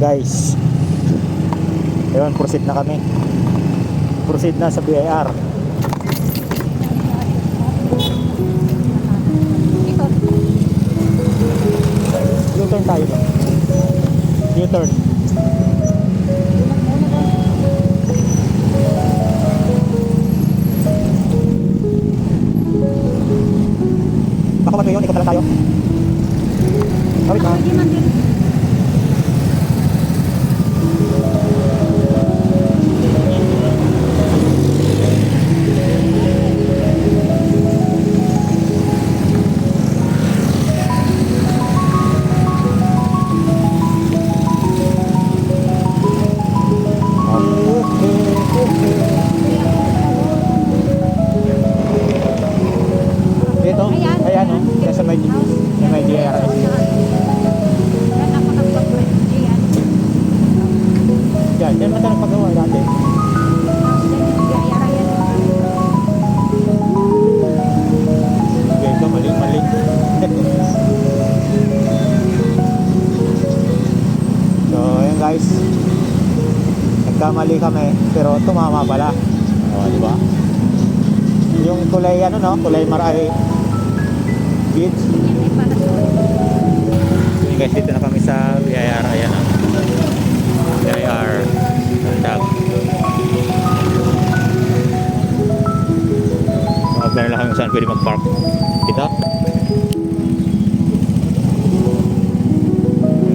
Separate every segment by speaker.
Speaker 1: guys. Ayun, proceed na kami. Proceed na sa BIR. U-turn tayo ba? U-turn. Baka ba yun? Ikot na lang tayo. Kawit na. Dito? Ayan o. Yan sa may DRS. Yan. Yan mata nagpagawa dati. Okay, ito maling-maling. So, ayan guys. Nagkamali kami. Pero tumama pala. O, diba? Yung kulay ano no? Kulay maray. Beach. So guys, dito na kami sa BIR. Ayan o. BIR Tandag. Mag-plan lang kami kung saan pwede mag-park. Dito.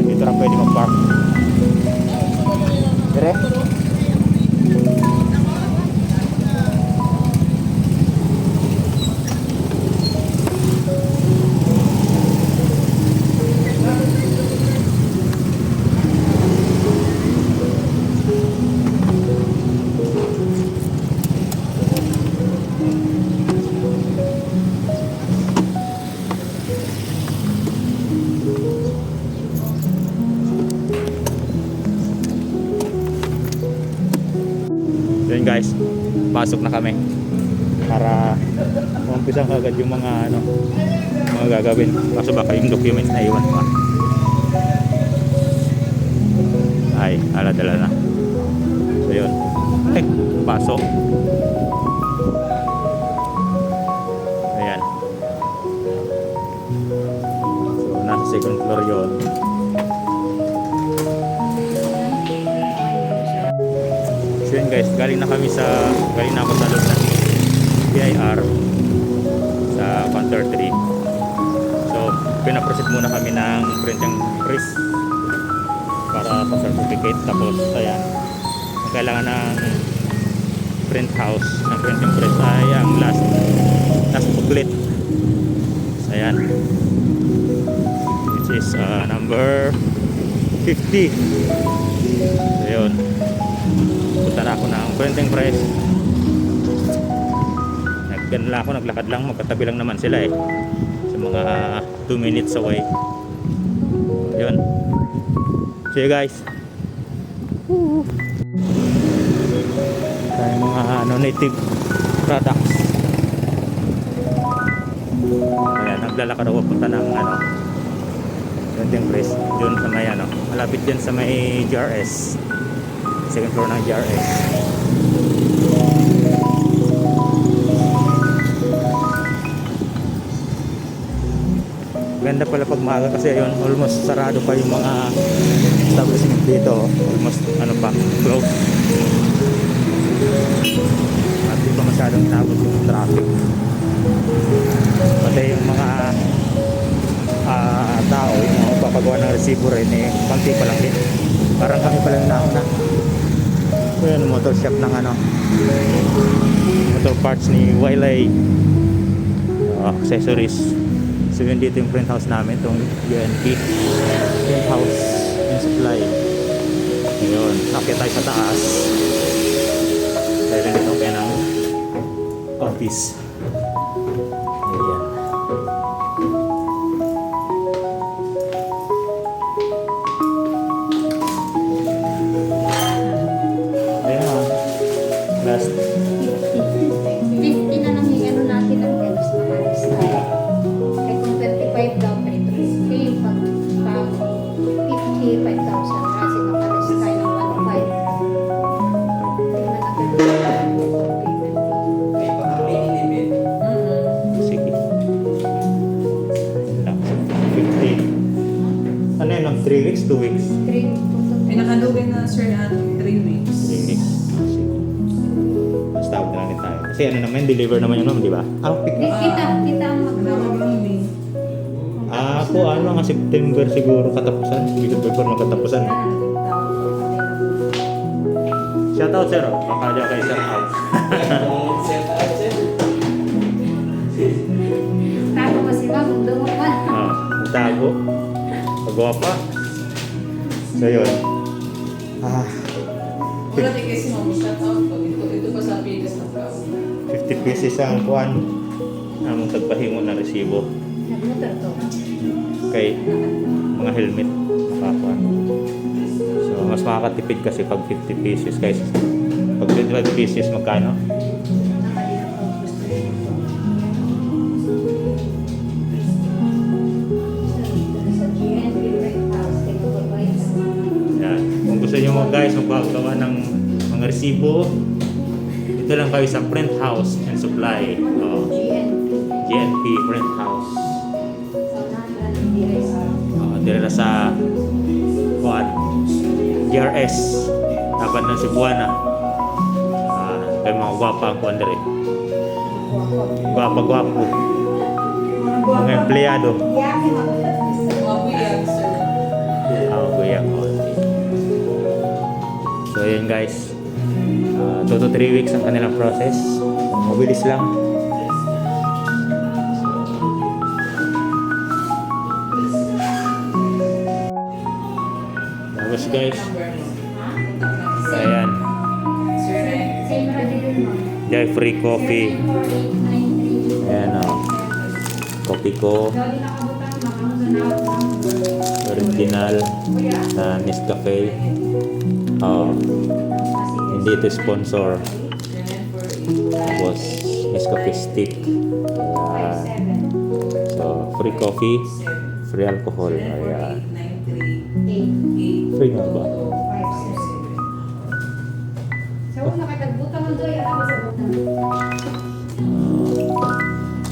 Speaker 1: Dito na pwede mag-park. Dire. Yun guys, pasok na kami para umpisa agad yung mga ano, mga gagawin. Kaso baka yung documents na iwan pa. Ay, aladala na. So yun, pasok. Ayan. So nasa second floor yun. So yun guys, galing na ako sa loob ng BIR sa counter 3. So pinaproceed muna kami ng printing press para sa certificate. Tapos ayan, ang kailangan ng print house ng printing press ay ang last booklet. So ayan, which is number 50. So yun, punta na ako ng printing press. Naglakad lang, magkatabi lang naman sila sa mga 2 minutes away. Yun, see you guys. Tayo mga native products. Ayan, naglalakad ako punta ng printing press dun sa may malapit dyan sa may GRS, second floor ng GRS. Ganda pala pag maaga kasi ayun, almost sarado pa yung mga establishment dito. Almost close. At di pa masyadong inabot yung traffic. Pati yung mga tao, yung mga papagawa ng resibo rin konti pa lang din. Parang kami pa lang nauna. So yun, motor shop ng motor parts ni Wiley, accessories. So yun, dito yung print house namin, itong UNP print house yung supply. Ayun, nakita tayo sa taas dahil dito kaya ng office. Ayan. Ayan, last
Speaker 2: 50 na lang yung natin ang tennis na halos tayo. Kaya kung 35 daw, pero ito 50, pag 55,000 kasi
Speaker 1: 3 weeks, 2 weeks.
Speaker 2: 3
Speaker 3: Pinakadugay na sir at 3 weeks.
Speaker 1: 3 weeks. Sige. Mas tawag na lang tayo. Kasi ano naman, deliver naman yun, ma'am, di ba? Ah, pick.
Speaker 2: Kita ang
Speaker 3: Manawag lang din.
Speaker 1: Ako, ano, nga September siguro katapusan. Dito before magkatapusan. Shoutout, sir. Oh. Baka dyan kayo, sir. Out.
Speaker 2: Tago pa si Ma'am, dumog man.
Speaker 1: Tago. Pagawa pa. So, yun.
Speaker 3: Wala di kasi shout out po. Ito pa sa Pigas na tao.
Speaker 1: 50 pieces ang kuhan. Ang tagpahingo na resibo.
Speaker 2: Nagmotor to.
Speaker 1: Kay mga helmet. Pakuhan. So, mas makakatipid kasi pag 50 pieces. Guys, pag 25 pieces, magkano? Yan. Kung gusto nyo mga guys magpagawa ng mga resibo, dito lang kayo sa Print House and Supply. GNP Print House. Dire na sa kuan GRS dapat ng Cebuana. Kay mga gwapa ang kuan dire. Gwapa-gwapo. Mga empleyado.
Speaker 3: Mga buyag sir.
Speaker 1: Kuya ko. So yun guys. 2 to 3 weeks ang kanilang process. Mabilis lang. Tapos guys, ayan,
Speaker 3: Sir Ren.
Speaker 1: Jai free coffee. Ayan o. Coffee ko. Original na Nescafe. Hindi ito sponsor. Tapos Nescafe stick. Ayan. So, free coffee, free alcohol. Ayan. Free nga ba?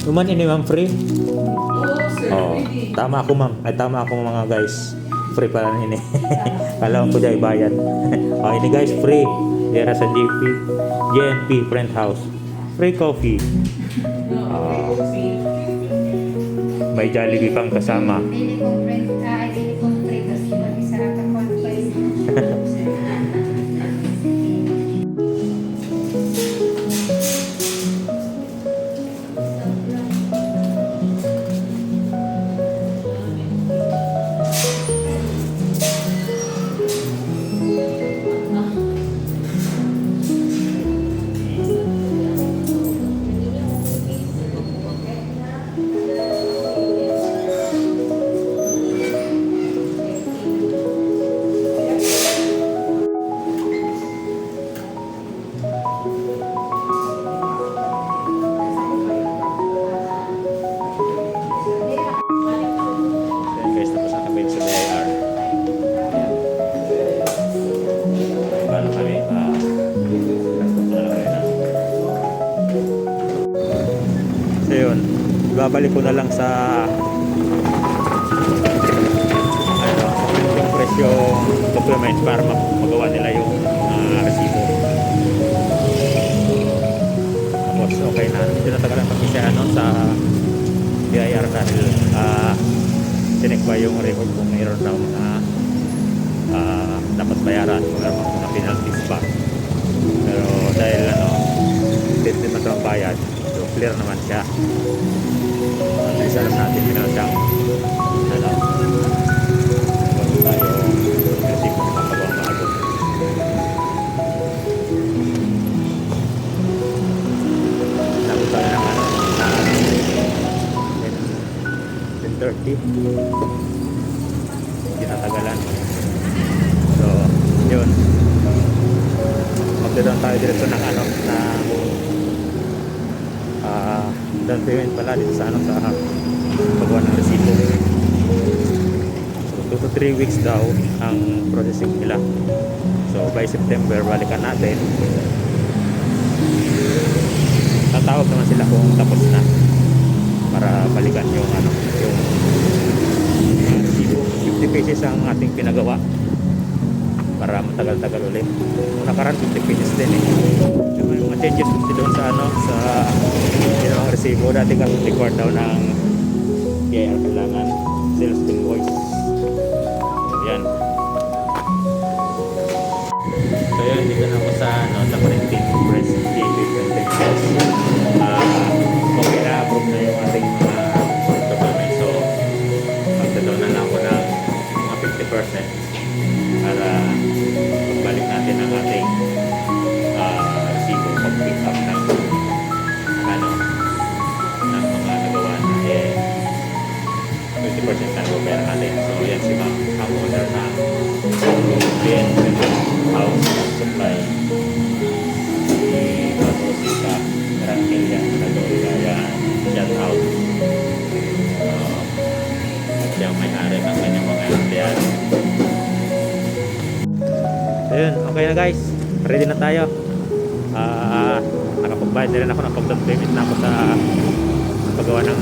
Speaker 1: Tuman ini ma'am free?
Speaker 3: Oo sir.
Speaker 1: Oh,
Speaker 3: Pwede.
Speaker 1: tama ako ma'am. Ay tama ako mga guys. Free pala ini. Kala ko dyan bayad. Oh, ini guys free. Dira sa GNP Print House. Free coffee.
Speaker 3: No, coffee.
Speaker 1: May Jollibee pang kasama. Ayan guys, tapos na kami sa BIR. Paano kami? So yun, babalik ko na lang sa ano, sa printing press yung documents para magawa nila yung resibo. Tapos okay na. Medyo natagalan pag isa ano, sa BIR dahil sinek pa yung record kung mayroon daw mga dapat bayaran kung mayroon mga penalties pa. Pero dahil ano, hindi naman ang bayad, so clear naman siya. At least alam natin meron siyang ano, bago tayo kasi kung makapagawang bago. Nabot tayo ng ano, na 10:30. Hindi natagalan. So, yun. Magdadaan tayo dito ng ano, na down payment pala dito sa ano, sa paggawa ng resibo. So, 2 to 3 weeks daw ang processing nila. So, by September, balikan natin. Tatawag naman sila kung tapos na para balikan yung ano, yung resibo. 50 50 pesos ang ating pinagawa para matagal-tagal ulit. Kung nakaraan 50 pesos din eh. So, may mga changes kasi doon sa ano, sa ginawang resibo. Dati ka record daw ng BIR kailangan sales invoice. So, yan. So, yun, dito na ako sa, ano, sa printing press, JP printing press. Okay na, approve na yung ating mga document. So, magdadaw na lang ako ng mga 50% para pagbalik natin ang ating resibo pag-pick up ng ano, ng mga nagawa na 20% na pera natin. So, yan si Ma'am, ang owner na BN House Supply. Si Ma'am Rosita Rangilla Nadolga. Yan, shout out. Siya ang may-ari ng kanyang mga empleyado. Ayun, okay na guys. Ready na tayo. Nakapagbayad na rin ako ng pag-down payment na ako sa paggawa ng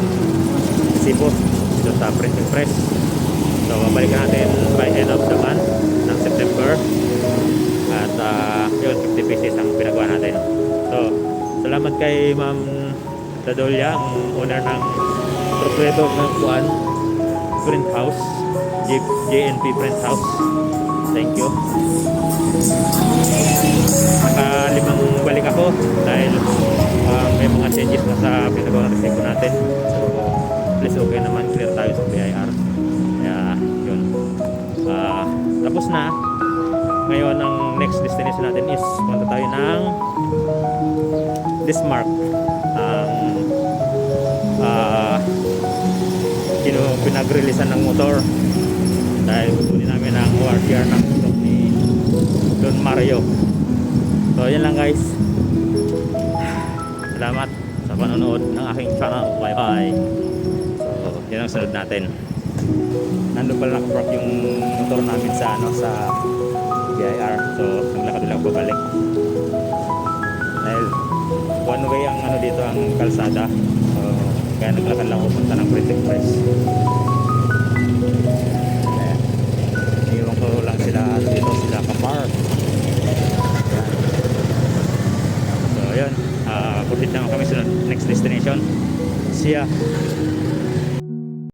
Speaker 1: resibo dito sa printing press. So, babalikan natin by end of the month ng September. At yun, 50 pieces ang pinagawa natin. So, salamat kay Ma'am Dadolya, ang owner ng proprietor ng Kuan Print House, JNP Print House. Thank you. Nakalimang balik ako dahil may mga changes na sa pinagawa ng resibo natin. So, please okay naman, clear tayo sa BIR. Kaya, yun. Tapos na. Ngayon, ang next destination natin is punta tayo ng Bismarck. Ang pinag-releasean ng motor dahil kukunin namin ang ORCR ng motor ni Don Mario. So, yan lang guys. Salamat sa panonood ng aking channel. Bye bye. So, yan ang sunod natin. Nandun pala nakapark yung motor namin sa ano, sa BIR. So, naglakad lang babalik. Dahil one way ang ano dito, ang kalsada. So, kaya naglakad lang pupunta ng printing press.